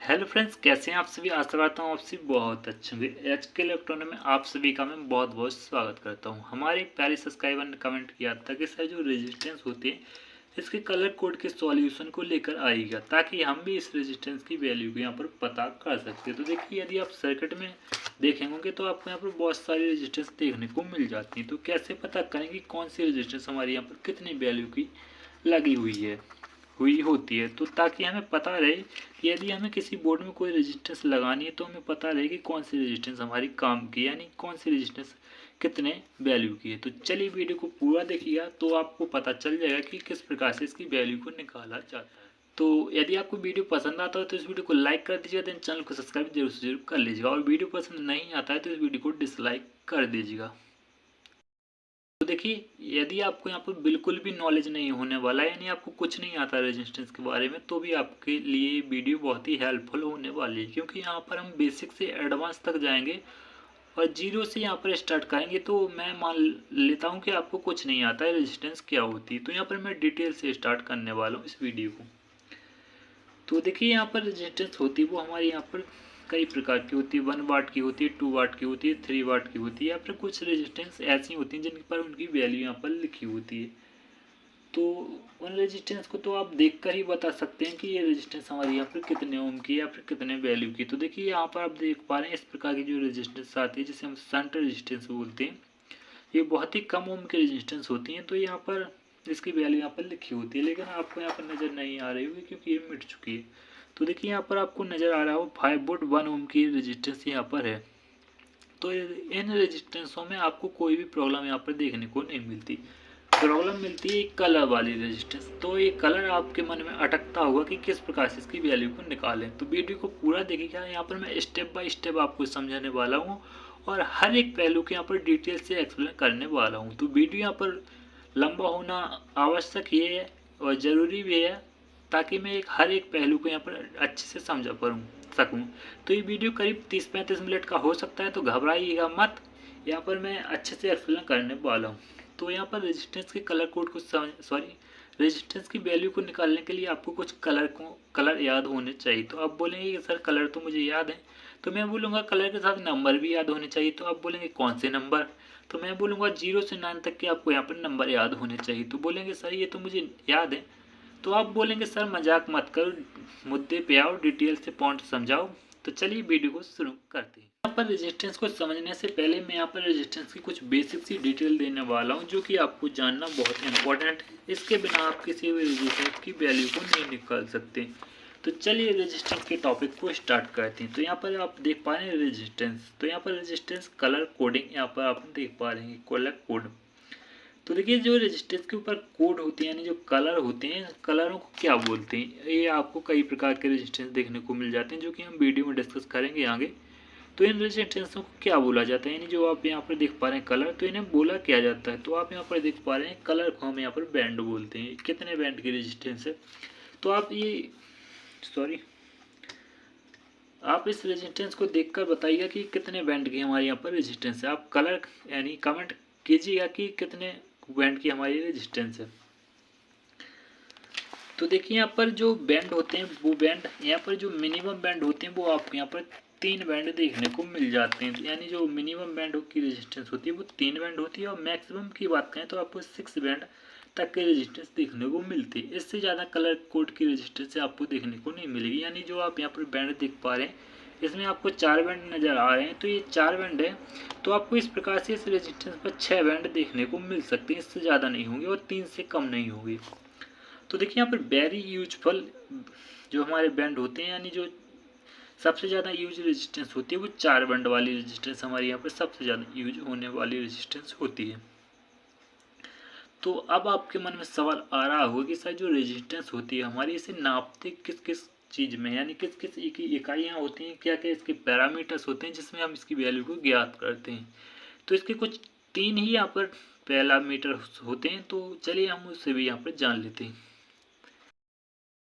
Hello friends, कैसे हैं आप सभी। आशा करता हूँ आप सभी बहुत अच्छे होंगे। आज के इलेक्ट्रॉनिक में आप सभी का मैं बहुत बहुत स्वागत करता हूँ। हमारे प्यारे सब्सक्राइबर ने कमेंट किया था कि सर जो रेजिस्टेंस होती है इसके कलर कोड के सॉल्यूशन को लेकर आएगा, ताकि हम भी इस रेजिस्टेंस की वैल्यू को यहाँ पर पता कर सकते हैं। तो देखिए, यदि आप सर्किट में देखेंगे तो आपको यहाँ पर बहुत सारी रेजिस्टेंस देखने को मिल जाती हैं। तो कैसे पता करें कि कौन सी रेजिस्टेंस हमारे यहाँ पर कितनी वैल्यू की लगी हुई होती है। तो ताकि हमें पता रहे कि यदि हमें किसी बोर्ड में कोई रेजिस्टेंस लगानी है तो हमें पता रहे कि कौन सी रेजिस्टेंस हमारी काम की है, यानी कौन सी रेजिस्टेंस कितने वैल्यू की है। तो चलिए वीडियो को पूरा देखिएगा तो आपको पता चल जाएगा कि किस प्रकार से इसकी वैल्यू को निकाला जाता है। तो यदि आपको वीडियो पसंद आता है तो इस वीडियो को लाइक कर दीजिएगा, देन चैनल को सब्सक्राइब जरूर से जरूर कर लीजिएगा, और वीडियो पसंद नहीं आता है तो इस वीडियो को डिसलाइक कर दीजिएगा। तो देखिए, यदि आपको यहाँ पर बिल्कुल भी नॉलेज नहीं होने वाला है, यानी आपको कुछ नहीं आता रेजिस्टेंस के बारे में, तो भी आपके लिए वीडियो बहुत ही हेल्पफुल होने वाली है। क्योंकि यहाँ पर हम बेसिक से एडवांस तक जाएंगे और जीरो से यहाँ पर स्टार्ट करेंगे। तो मैं मान लेता हूँ कि आपको कुछ नहीं आता है रेजिस्टेंस क्या होती है, तो यहाँ पर मैं डिटेल से स्टार्ट करने वाला हूँ इस वीडियो को। तो देखिए, यहाँ पर रेजिस्टेंस होती है वो हमारे यहाँ पर कई प्रकार की होती है। 1 वाट की होती है, 2 वाट की होती है, 3 वाट की होती है, या फिर कुछ रेजिस्टेंस ऐसी होती हैं जिन पर उनकी वैल्यू यहाँ पर लिखी होती है। तो उन रेजिस्टेंस को तो आप देखकर ही बता सकते हैं कि ये रेजिस्टेंस हमारे यहाँ पर कितने ओम की है या फिर कितने वैल्यू की। तो देखिए, यहाँ पर आप देख पा रहे हैं इस प्रकार की जो रेजिस्टेंस आती है, जिसे हम शंट रेजिस्टेंस बोलते हैं, ये बहुत ही कम ओम की रेजिस्टेंस होती हैं। तो यहाँ पर इसकी वैल्यू यहाँ पर लिखी होती है, लेकिन आपको यहाँ पर नज़र नहीं आ रही होगी क्योंकि ये मिट चुकी है। तो देखिए, यहाँ पर आपको नज़र आ रहा हो 5 वोल्ट 1 ओम की रेजिस्टेंस यहाँ पर है। तो इन रेजिस्टेंसों में आपको कोई भी प्रॉब्लम यहाँ पर देखने को नहीं मिलती। प्रॉब्लम मिलती है कलर वाली रेजिस्टेंस। तो ये कलर आपके मन में अटकता होगा कि किस प्रकार से इसकी वैल्यू को निकालें। तो वीडियो को पूरा देखिएगा, यहाँ पर मैं स्टेप बाय स्टेप आपको समझाने वाला हूँ और हर एक पहलू के यहाँ पर डिटेल से एक्सप्लेन करने वाला हूँ। तो वीडियो यहाँ पर लंबा होना आवश्यक ये है और ज़रूरी भी है, ताकि मैं हर एक पहलू को यहाँ पर अच्छे से समझा सकूँ। तो ये वीडियो करीब 30-35 मिनट का हो सकता है, तो घबराइएगा मत, यहाँ पर मैं अच्छे से एक्सप्लेन करने वाला हूँ। तो यहाँ पर रेजिस्टेंस के कलर कोड को रेजिस्टेंस की वैल्यू को निकालने के लिए आपको कुछ कलर याद होने चाहिए। तो आप बोलेंगे कि सर कलर तो मुझे याद है, तो मैं बोलूँगा कलर के साथ नंबर भी याद होने चाहिए। तो आप बोलेंगे कौन से नंबर, तो मैं बोलूँगा 0 से 9 तक के आपको यहाँ पर नंबर याद होने चाहिए। तो बोलेंगे सर ये तो मुझे याद है, तो आप बोलेंगे सर मजाक मत करो, मुद्दे पे आओ, डिटेल से पॉइंट समझाओ। तो चलिए वीडियो को शुरू करते हैं। यहाँ पर रेजिस्टेंस को समझने से पहले मैं यहाँ पर रेजिस्टेंस की कुछ बेसिक सी डिटेल देने वाला हूँ, जो कि आपको जानना बहुत इंपॉर्टेंट है। इसके बिना आप किसी भी रेजिस्टेंस की वैल्यू को नहीं निकाल सकते। तो चलिए रेजिस्टेंस के टॉपिक को स्टार्ट करते हैं। तो यहाँ पर आप देख पा रहे हैं रेजिस्टेंस, तो यहाँ पर रेजिस्टेंस कलर कोडिंग यहाँ पर आप देख पा रहे हैं, कलर कोड। तो देखिए, जो रेजिस्टेंस के ऊपर कोड होते हैं, यानी जो कलर होते हैं, कलरों को क्या बोलते हैं, ये आपको कई प्रकार के रेजिस्टेंस देखने को मिल जाते हैं, जो कि हम वीडियो में डिस्कस करेंगे आगे। तो इन रेजिस्टेंसों को क्या बोला जाता है, यानी जो आप यहाँ पर देख पा रहे हैं कलर, तो इन्हें बोला क्या जाता है। तो आप यहाँ पर देख पा रहे हैं कलर को हम यहाँ पर बैंड बोलते हैं। कितने बैंड की रेजिस्टेंस है, तो आप आप इस रेजिस्टेंस को देखकर बताइएगा कि कितने बैंड की हमारे यहाँ पर रेजिस्टेंस है। आप कलर यानी कमेंट कीजिएगा कि कितने बैंड की हमारी रेजिस्टेंस है। तो देखिए, यहाँ पर जो बैंड होते हैं, वो बैंड यहाँ पर जो मिनिमम बैंड होते हैं वो आपको यहाँ पर 3 बैंड देखने को मिल जाते हैं। यानी जो मिनिमम बैंड की रेजिस्टेंस होती है वो 3 बैंड होती है, और मैक्सिमम की बात करें तो आपको 6 बैंड तक की रेजिस्टेंस देखने को मिलती है। इससे ज़्यादा कलर कोड की रेजिस्टेंस आपको देखने को नहीं मिलेगी। यानी जो आप यहाँ पर बैंड देख पा रहे हैं, इसमें आपको 4 बैंड नज़र आ रहे हैं, तो ये 4 बैंड है। तो आपको इस प्रकार से इस रेजिस्टेंस पर 6 बैंड देखने को मिल सकते हैं, इससे ज़्यादा नहीं होंगे और 3 से कम नहीं होंगे। तो देखिए, यहाँ पर वेरी यूजफुल जो हमारे बैंड होते हैं, यानी जो सबसे ज़्यादा यूज रेजिस्टेंस होती है, वो 4 बैंड वाली रेजिस्टेंस हमारे यहाँ पर सबसे ज़्यादा यूज होने वाली रेजिस्टेंस होती है। तो अब आपके मन में सवाल आ रहा होगा कि सर जो रेजिस्टेंस होती है हमारी, इसे नापते किस किस चीज़ में, यानी किस किस की इकाइयाँ होती हैं, क्या क्या इसके पैरामीटर्स होते हैं जिसमें हम इसकी वैल्यू को ज्ञात करते हैं। तो इसके कुछ 3 ही यहाँ पर पैरामीटर होते हैं। तो चलिए हम उससे भी यहाँ पर जान लेते हैं।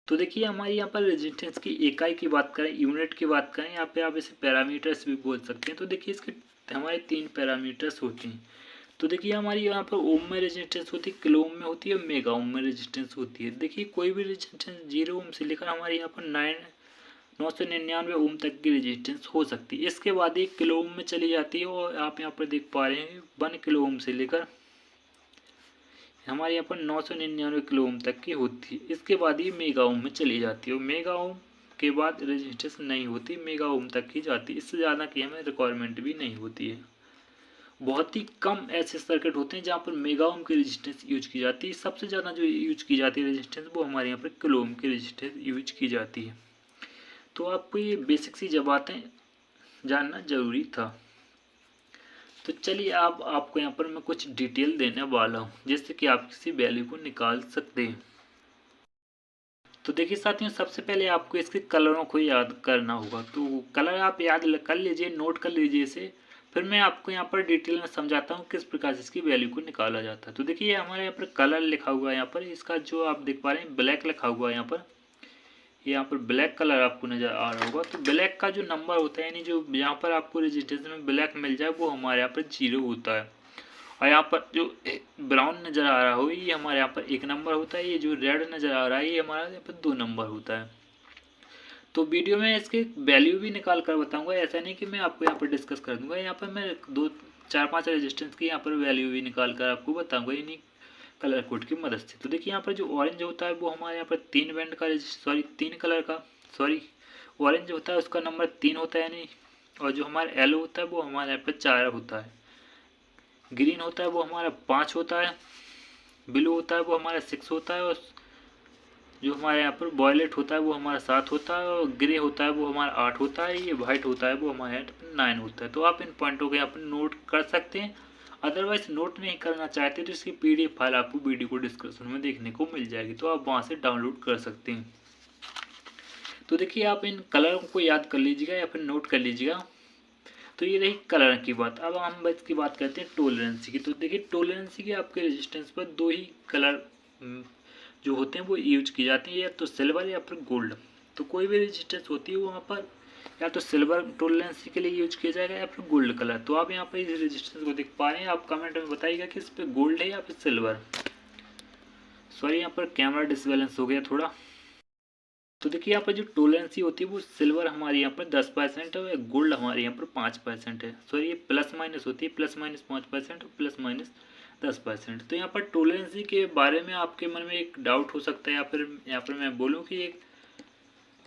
तो देखिए, हमारी यहाँ पर रेजिस्टेंस की इकाई की बात करें, यूनिट की बात करें, यहाँ पे आप इसे पैरामीटर्स भी बोल सकते हैं। तो देखिए, इसके हमारे 3 पैरामीटर्स होते हैं। तो देखिए, हमारी यहाँ पर ओम में रेजिस्टेंस होती है, किलो ओम में होती है, मेगा ओम में रेजिस्टेंस होती है। देखिए, कोई भी रेजिस्टेंस 0 ओम से लेकर हमारे यहाँ पर 999 ओम तक की रेजिस्टेंस हो सकती है। इसके बाद 1 किलो ओम में चली जाती है और आप यहाँ पर देख पा रहे हैं 1 किलो ओम से लेकर हमारे यहाँ पर 999 किलो ओम तक की होती है। इसके बाद ये मेगा ओम में चली जाती है और मेगा ओम के बाद रेजिस्टेंस नहीं होती, मेगा ओम तक की जाती है। इससे ज़्यादा की हमें रिक्वायरमेंट भी नहीं होती है। बहुत ही कम ऐसे सर्किट होते हैं जहाँ पर मेगा ओम की रेजिस्टेंस यूज की जाती है। सबसे ज़्यादा जो यूज की जाती है रेजिस्टेंस वो हमारे यहाँ पर किलो ओम की रेजिस्टेंस यूज की जाती है। तो आपको ये बेसिक सी बातें जानना ज़रूरी था। तो चलिए आपको यहाँ पर मैं कुछ डिटेल देने वाला हूँ जिससे कि आप किसी वैल्यू को निकाल सकते हैं। तो देखिए साथियों, सबसे पहले आपको इसके कलरों को याद करना होगा। तो कलर आप याद कर लीजिए, नोट कर लीजिए इसे, फिर मैं आपको यहाँ पर डिटेल में समझाता हूँ किस प्रकार से इसकी वैल्यू को निकाला जाता है। तो देखिए हमारे यहाँ पर कलर लिखा हुआ है, यहाँ पर इसका जो आप देख पा रहे हैं ब्लैक लिखा हुआ है, यहाँ पर ब्लैक कलर आपको नज़र आ रहा होगा। तो ब्लैक का जो नंबर होता है, यानी जो यहाँ पर आपको रजिस्ट्रेशन में ब्लैक मिल जाए वो हमारे यहाँ पर 0 होता है। और यहाँ पर जो ब्राउन नज़र आ रहा हो ये हमारे यहाँ पर 1 नंबर होता है। ये जो रेड नज़र आ रहा है ये हमारा यहाँ पर 2 नंबर होता है। तो वीडियो में इसके वैल्यू भी निकाल कर बताऊँगा, ऐसा नहीं कि मैं आपको यहाँ पर डिस्कस कर दूँगा। यहाँ पर मैं 2, 4, 5 रेजिस्टेंस की यहाँ पर वैल्यू भी निकाल कर आपको बताऊँगा इन्हीं कलर कोड की मदद से। तो देखिए यहाँ पर जो ऑरेंज होता है वो हमारे यहाँ पर 3 कलर का ऑरेंज होता है, उसका नंबर 3 होता है यानी। और जो हमारा येलो होता है वो हमारे यहाँ पर 4 होता है। ग्रीन होता है वो हमारा 5 होता है। ब्लू होता है वो हमारा 6 होता है। और जो हमारे यहाँ पर वॉयलेट होता है वो हमारा 7 होता है। और ग्रे होता है वो हमारा 8 होता है। ये वाइट होता है वो हमारे यहाँ पर 9 होता है। तो आप इन पॉइंटों को यहाँ पर नोट कर सकते हैं। अदरवाइज नोट नहीं करना चाहते तो इसकी PDF फाइल आपको वीडियो को डिस्क्रिप्शन में देखने को मिल जाएगी, तो आप वहाँ से डाउनलोड कर सकते हैं। तो देखिए आप इन कलरों को याद कर लीजिएगा या फिर नोट कर लीजिएगा। तो ये रही कलर की बात। अब हम इसकी बात करते हैं टोलरेंसी की। तो देखिए टोलरेंसी के आपके रेजिस्टेंस पर 2 ही कलर जो होते हैं वो यूज की जाती है, या तो सिल्वर या फिर गोल्ड। तो कोई भी रेजिस्टेंस होती है वहाँ पर या तो सिल्वर टोलरेंसी के लिए यूज किया जाएगा या फिर गोल्ड कलर। तो आप यहाँ पर इस रेजिस्टेंस को देख पा रहे हैं, आप कमेंट में बताइएगा कि इस पर गोल्ड है या फिर सिल्वर। सॉरी यहाँ पर कैमरा डिसबैलेंस हो गया थोड़ा। तो देखिए यहाँ पर जो टोलरेंसी होती है वो सिल्वर हमारे यहाँ पर 10% है और गोल्ड हमारे यहाँ पर 5% है। सॉरी ये प्लस माइनस होती है, प्लस माइनस 5% और प्लस माइनस 10%। तो यहाँ पर टोलरेंसी के बारे में आपके मन में एक डाउट हो सकता है, या फिर यहाँ पर मैं बोलूँ कि एक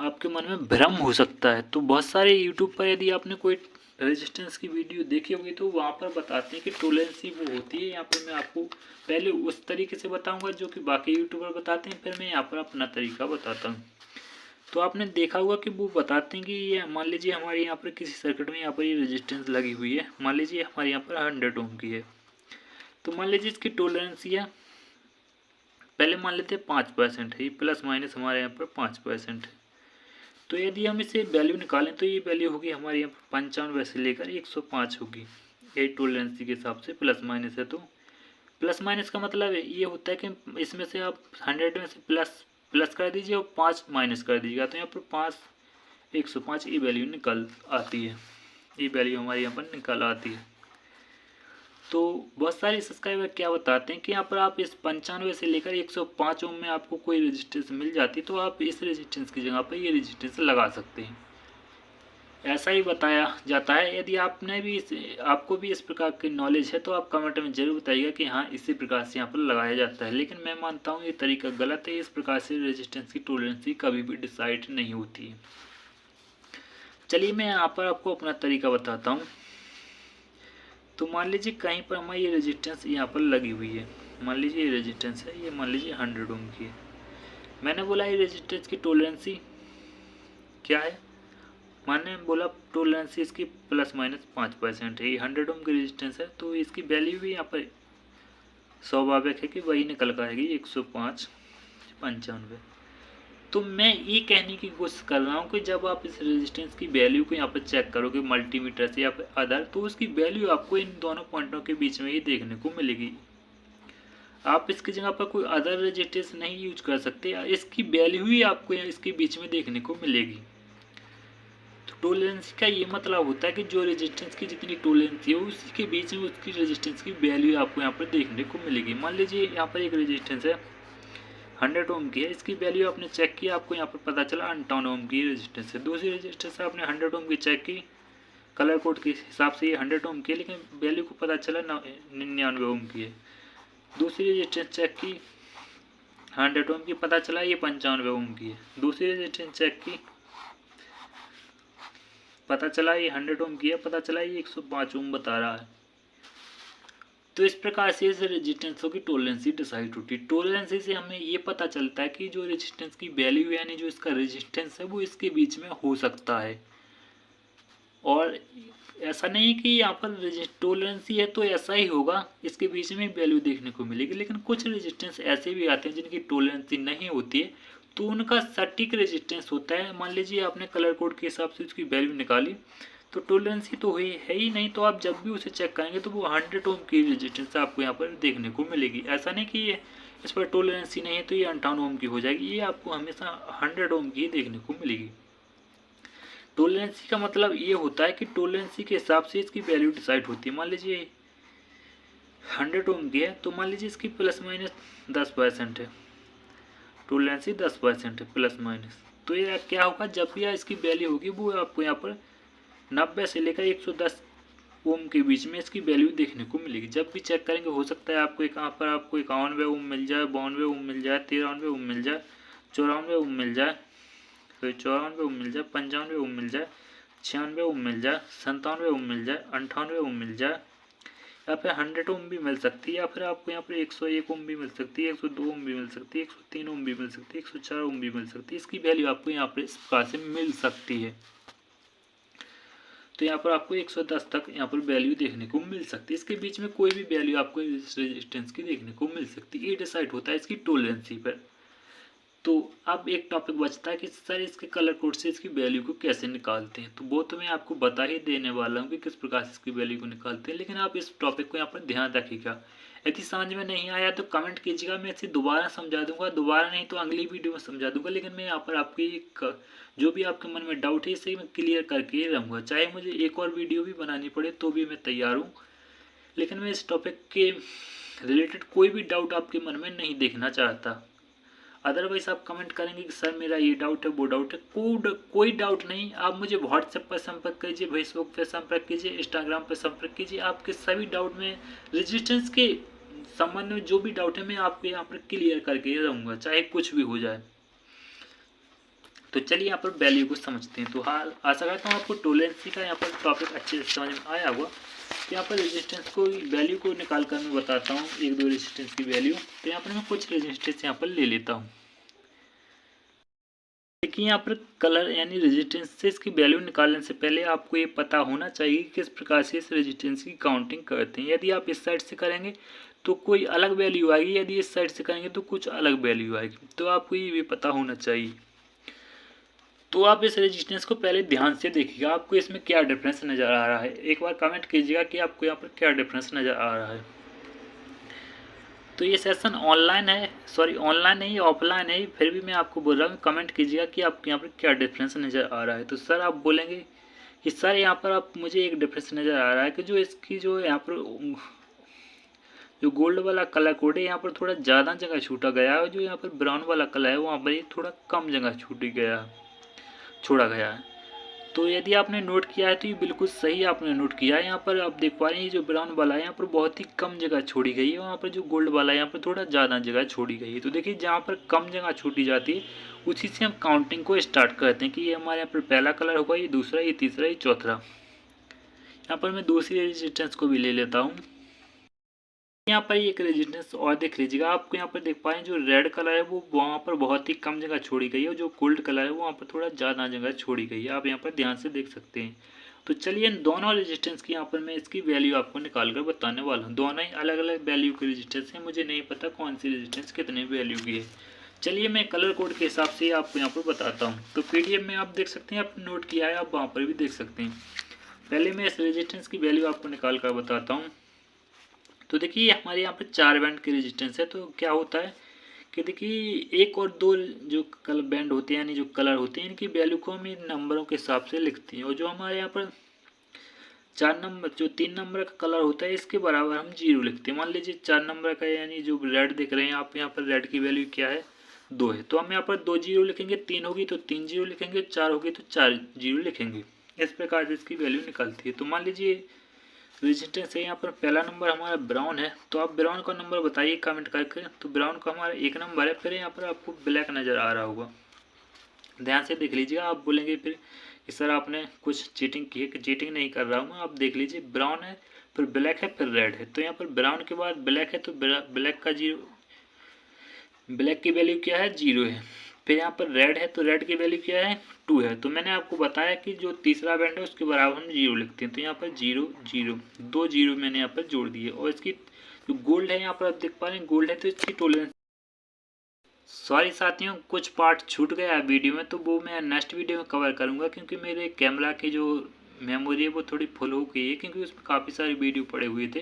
आपके मन में भ्रम हो सकता है। तो बहुत सारे यूट्यूब पर यदि आपने कोई रेजिस्टेंस की वीडियो देखी होगी तो वहाँ पर बताते हैं कि टोलरेंसी वो होती है। यहाँ पर मैं आपको पहले उस तरीके से बताऊँगा जो कि बाकी यूट्यूबर बताते हैं, फिर मैं यहाँ पर अपना तरीका बताता हूँ। तो आपने देखा होगा कि वो बताते हैं कि ये मान लीजिए हमारे यहाँ पर किसी सर्किट में यहाँ पर ये रेजिस्टेंस लगी हुई है, मान लीजिए हमारे यहाँ पर 100 ओम की है। तो मान लीजिए इसकी टोलरेंसी है, पहले मान लेते हैं 5% है, ये प्लस माइनस हमारे यहाँ पर 5% है। तो यदि हम इसे वैल्यू निकालें तो ये वैल्यू होगी हमारे यहाँ पर 95 से लेकर 105 होगी। यही टोलरेंसी के हिसाब से प्लस माइनस है। तो प्लस माइनस का मतलब ये होता है कि इसमें से आप 100 में से प्लस कर दीजिए और 5 माइनस कर दीजिएगा। तो यहाँ पर 5 105 ये वैल्यू निकल आती है, ये वैल्यू हमारे यहाँ पर निकल आती है। तो बहुत सारे सब्सक्राइबर क्या बताते हैं कि यहाँ पर आप इस 95 से लेकर 105 ओम में आपको कोई रेजिस्टेंस मिल जाती तो आप इस रेजिस्टेंस की जगह पर ये रेजिस्टेंस लगा सकते हैं, ऐसा ही बताया जाता है। यदि आपको भी इस प्रकार की नॉलेज है तो आप कमेंट में जरूर बताइएगा कि हाँ इसी प्रकार से यहाँ पर लगाया जाता है। लेकिन मैं मानता हूँ ये तरीका गलत है, इस प्रकार से रेजिस्टेंस की टोलरेंसी कभी भी डिसाइड नहीं होती है। चलिए मैं यहाँ पर आपको अपना तरीका बताता हूँ। तो मान लीजिए कहीं पर हमारी ये रेजिस्टेंस यहाँ पर लगी हुई है, मान लीजिए ये रेजिस्टेंस है, ये मान लीजिए 100 ओम की है। मैंने बोला ये रेजिस्टेंस की टोलरेंसी क्या है, मैंने बोला टोलरेंसी इसकी प्लस माइनस 5% है। ये 100 ओम की रेजिस्टेंस है तो इसकी वैल्यू भी यहाँ पर स्वाभाविक है कि वही निकल कर आएगी 105 95। तो मैं ये कहने की कोशिश कर रहा हूँ कि जब आप इस रेजिस्टेंस की वैल्यू को यहाँ पर चेक करोगे मल्टीमीटर से या फिर अदर, तो उसकी वैल्यू आपको इन दोनों पॉइंटों के बीच में ही देखने को मिलेगी। आप इसकी जगह पर कोई अदर रेजिस्टेंस नहीं यूज कर सकते, इसकी वैल्यू ही आपको इसके बीच में देखने को मिलेगी। तो टोलरेंस का ये मतलब होता है कि जो रेजिस्टेंस की जितनी टोलरेंसी है उसी के बीच में उसकी रेजिस्टेंस की वैल्यू आपको यहाँ पर देखने को मिलेगी। मान लीजिए यहाँ पर एक रेजिस्टेंस है, 100 ओम की है, इसकी वैल्यू आपने चेक की, आपको यहाँ पर पता चला 58 ओम की रेजिस्टेंस है। दूसरी रेजिस्टेंस आपने 100 ओम की चेक की, कलर कोड के हिसाब से ये 100 ओम की है, लेकिन वैल्यू को पता चला 99 ओम की है। दूसरी रेजिस्टेंस चेक की 100 ओम की, पता चला ये 95 ओम की है। दूसरी रेजिस्टेंस चेक की, पता चला ये 100 ओम की है, पता चला ये 105 ओम बता रहा है। तो इस प्रकार से इस रेजिस्टेंसों की टोलरेंसी डिसाइड होती है। टोलरेंसी से हमें ये पता चलता है कि जो रेजिस्टेंस की वैल्यू यानी जो इसका रेजिस्टेंस है वो इसके बीच में हो सकता है। और ऐसा नहीं कि यहाँ पर टोलरेंसी है तो ऐसा ही होगा, इसके बीच में वैल्यू देखने को मिलेगी। लेकिन कुछ रेजिस्टेंस ऐसे भी आते हैं जिनकी टोलरेंसी नहीं होती है, तो उनका सटीक रेजिस्टेंस होता है। मान लीजिए आपने कलर कोड के हिसाब से उसकी वैल्यू निकाली, तो टोलरेंसी तो हुई है ही नहीं, तो आप जब भी उसे चेक करेंगे तो वो 100 ओम की रेजिस्टेंस आपको यहाँ पर देखने को मिलेगी। ऐसा नहीं कि ये इस पर टोलरेंसी नहीं है तो ये 58 ओम की हो जाएगी, ये आपको हमेशा 100 ओम की देखने को मिलेगी। टोलरेंसी का मतलब ये होता है कि टोलरेंसी के हिसाब से इसकी वैल्यू डिसाइड होती है। मान लीजिए 100 ओम की है, तो मान लीजिए इसकी प्लस माइनस 10% है, टोलरेंसी 10% है प्लस माइनस। तो ये क्या होगा, जब भी इसकी वैल्यू होगी वो आपको यहाँ पर 90 से लेकर 110 ओम के बीच में इसकी वैल्यू देखने को मिलेगी। जब भी चेक करेंगे हो सकता है आपको यहाँ पर आपको 91 ओम मिल जाए, 92 ओम मिल जाए, 93 ओम मिल जाए, 94 ओम मिल जाए, फिर 94 ओम मिल जाए, 95 ओम मिल जाए, 96 ओम मिल जाए, 97 ओम मिल जाए, 98 ओम मिल जाए, या फिर 100 ओम भी मिल सकती है, या फिर आपको यहाँ पर 101 ओम भी मिल सकती है, 102 ओम भी मिल सकती है, 103 ओम भी मिल सकती है, 104 ओम भी मिल सकती है। इसकी वैल्यू आपको यहाँ पर इस प्रकार से मिल सकती है। तो यहाँ पर आपको 110 तक यहाँ पर वैल्यू देखने को मिल सकती है। इसके बीच में कोई भी वैल्यू आपको इस रेजिस्टेंस की देखने को मिल सकती है। ये डिसाइड होता है इसकी टोलरेंसी पर। तो अब एक टॉपिक बचता है कि सर इसके कलर कोड से इसकी वैल्यू को कैसे निकालते हैं। तो वो तो मैं आपको बता ही देने वाला हूँ कि किस प्रकार से इसकी वैल्यू को निकालते हैं, लेकिन आप इस टॉपिक को यहाँ पर ध्यान रखिएगा। यदि समझ में नहीं आया तो कमेंट कीजिएगा, मैं इसे दोबारा समझा दूंगा, दोबारा नहीं तो अगली वीडियो में समझा दूंगा। लेकिन मैं यहाँ पर आपकी जो भी आपके मन में डाउट है इसे मैं क्लियर करके ही रहूँगा, चाहे मुझे एक और वीडियो भी बनानी पड़े तो भी मैं तैयार हूँ। लेकिन मैं इस टॉपिक के रिलेटेड कोई भी डाउट आपके मन में नहीं देखना चाहता। अदरवाइज आप कमेंट करेंगे कि सर मेरा ये डाउट है वो डाउट है, कोई डाउट नहीं। आप मुझे व्हाट्सएप पर संपर्क कीजिए, फेसबुक पर संपर्क कीजिए, इंस्टाग्राम पर संपर्क कीजिए। आपके सभी डाउट में रेजिस्टेंस के संबंध में जो भी डाउट है मैं आपको यहाँ पर क्लियर करके ही रहूँगा, चाहे कुछ भी हो जाए। तो चलिए यहाँ पर वैल्यू को समझते हैं। तो हाँ, आशा करता हूँ आपको टोलरेंसी का यहाँ पर टॉपिक अच्छे से समझ में आया होगा। तो यहाँ पर रेजिस्टेंस को वैल्यू को निकाल कर मैं बताता हूँ, एक दो रेजिस्टेंस की वैल्यू। तो यहाँ पर मैं कुछ रेजिस्टेंस यहाँ पर ले लेता हूँ। देखिए यहाँ पर कलर यानी रेजिस्टेंस से इसकी वैल्यू निकालने से पहले आपको ये पता होना चाहिए कि किस प्रकार से इस रेजिस्टेंस की काउंटिंग करते हैं। यदि आप इस साइड से करेंगे तो कोई अलग वैल्यू आएगी, यदि इस साइड से करेंगे तो कुछ अलग वैल्यू आएगी। तो आपको ये भी पता होना चाहिए। तो आप इस रेजिस्टेंस को पहले ध्यान से देखिएगा, आपको इसमें क्या डिफरेंस नज़र आ रहा है। एक बार कमेंट कीजिएगा कि आपको यहाँ पर क्या डिफरेंस नज़र आ रहा है। तो ये सेशन ऑनलाइन है, सॉरी ऑनलाइन नहीं ऑफलाइन है, फिर भी मैं आपको बोल रहा हूँ कमेंट कीजिएगा कि आपको यहाँ पर क्या डिफरेंस नज़र आ रहा है। तो सर आप बोलेंगे कि सर यहाँ पर आप मुझे एक डिफरेंस नज़र आ रहा है कि जो इसकी जो यहाँ पर जो गोल्ड वाला कलर कोड है यहाँ पर थोड़ा ज़्यादा जगह छूटा गया है, और जो यहाँ पर ब्राउन वाला कलर है वहाँ पर ये थोड़ा कम जगह छोड़ा गया है। तो यदि आपने नोट किया है तो ये बिल्कुल सही आपने नोट किया है। यहाँ पर आप देख पा रहे हैं जो ब्राउन वाला है यहाँ पर बहुत ही कम जगह छोड़ी गई है, वहाँ पर जो गोल्ड वाला है यहाँ पर थोड़ा ज़्यादा जगह छोड़ी गई है। तो देखिए जहाँ पर कम जगह छोड़ी जाती है उसी से हम काउंटिंग को स्टार्ट करते हैं कि ये हमारे यहाँ पर पहला कलर होगा, ये दूसरा, ये तीसरा, ये चौथा। यहाँ पर मैं दूसरी रेजिस्टेंस को भी ले लेता हूँ। यहाँ पर एक रेजिस्टेंस और देख लीजिएगा, आपको यहाँ पर देख पाए जो रेड कलर है वो वहाँ पर बहुत ही कम जगह छोड़ी गई है, और जो गोल्ड कलर है वो वहाँ पर थोड़ा ज़्यादा जगह छोड़ी गई है। आप यहाँ पर ध्यान से देख सकते हैं। तो चलिए इन दोनों रेजिस्टेंस की यहाँ पर मैं इसकी वैल्यू आपको निकाल कर बताने वाला हूँ। दोनों ही अलग अलग वैल्यू की रेजिस्टेंस है, मुझे नहीं पता कौन सी रेजिस्टेंस कितने वैल्यू की है। चलिए मैं कलर कोड के हिसाब से आपको यहाँ पर बताता हूँ। तो PDF में आप देख सकते हैं, आपने नोट किया है, आप वहाँ पर भी देख सकते हैं। पहले मैं इस रेजिस्टेंस की वैल्यू आपको निकाल कर बताता हूँ। तो देखिए हमारे यहाँ पर 4 बैंड की रेजिस्टेंस है। तो क्या होता है कि देखिए 1 और 2 जो कलर बैंड होते हैं यानी जो कलर होते हैं इनकी वैल्यू को हम इन नंबरों के हिसाब से लिखते हैं, और जो हमारे यहाँ पर 4 नंबर जो 3 नंबर का कलर होता है इसके बराबर हम 0 लिखते हैं। मान लीजिए 4 नंबर का यानी जो रेड दिख रहे हैं आप, यहाँ पर रेड की वैल्यू क्या है, 2 है। तो हम यहाँ पर 2 जीरो लिखेंगे, 3 होगी तो 3 जीरो लिखेंगे, 4 होगी तो 4 जीरो लिखेंगे। इस प्रकार से इसकी वैल्यू निकलती है। तो मान लीजिए रेजिस्टेंस है, यहाँ पर पहला नंबर हमारा ब्राउन है, तो आप ब्राउन का नंबर बताइए कमेंट करके। तो ब्राउन का हमारा 1 नंबर है। फिर यहाँ पर आपको ब्लैक नज़र आ रहा होगा, ध्यान से देख लीजिएगा। आप बोलेंगे फिर कि सर आपने कुछ चीटिंग की है, कि चीटिंग नहीं कर रहा हूँ मैं। आप देख लीजिए, ब्राउन है, फिर ब्लैक है, फिर रेड है। तो यहाँ पर ब्राउन के बाद ब्लैक है, तो ब्लैक का जीरो, ब्लैक की वैल्यू क्या है, 0 है। फिर यहाँ पर रेड है, तो रेड की वैल्यू क्या है, 2 है। तो मैंने आपको बताया कि जो तीसरा बैंड है उसके बराबर हम 0 लिखते हैं। तो यहाँ पर 0 0, 2 जीरो मैंने यहाँ पर जोड़ दिए। और इसकी जो गोल्ड है, यहाँ पर आप देख पा रहे हैं गोल्ड है, तो इसकी टोलरेंस, सॉरी साथियों कुछ पार्ट छूट गया वीडियो में, तो वो मैं नेक्स्ट वीडियो में कवर करूँगा, क्योंकि मेरे कैमरा की जो मेमोरी है वो थोड़ी फुल हो गई है, क्योंकि उसमें काफ़ी सारे वीडियो पड़े हुए थे।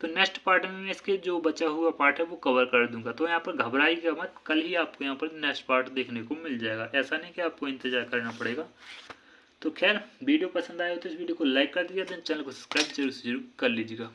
तो नेक्स्ट पार्ट में मैं इसके जो बचा हुआ पार्ट है वो कवर कर दूंगा। तो यहाँ पर घबराइएगा मत, कल ही आपको यहाँ पर नेक्स्ट पार्ट देखने को मिल जाएगा, ऐसा नहीं कि आपको इंतजार करना पड़ेगा। तो खैर वीडियो पसंद आया हो तो इस वीडियो को लाइक कर दीजिएगा, चैनल को सब्सक्राइब जरूर से जरूर कर लीजिएगा।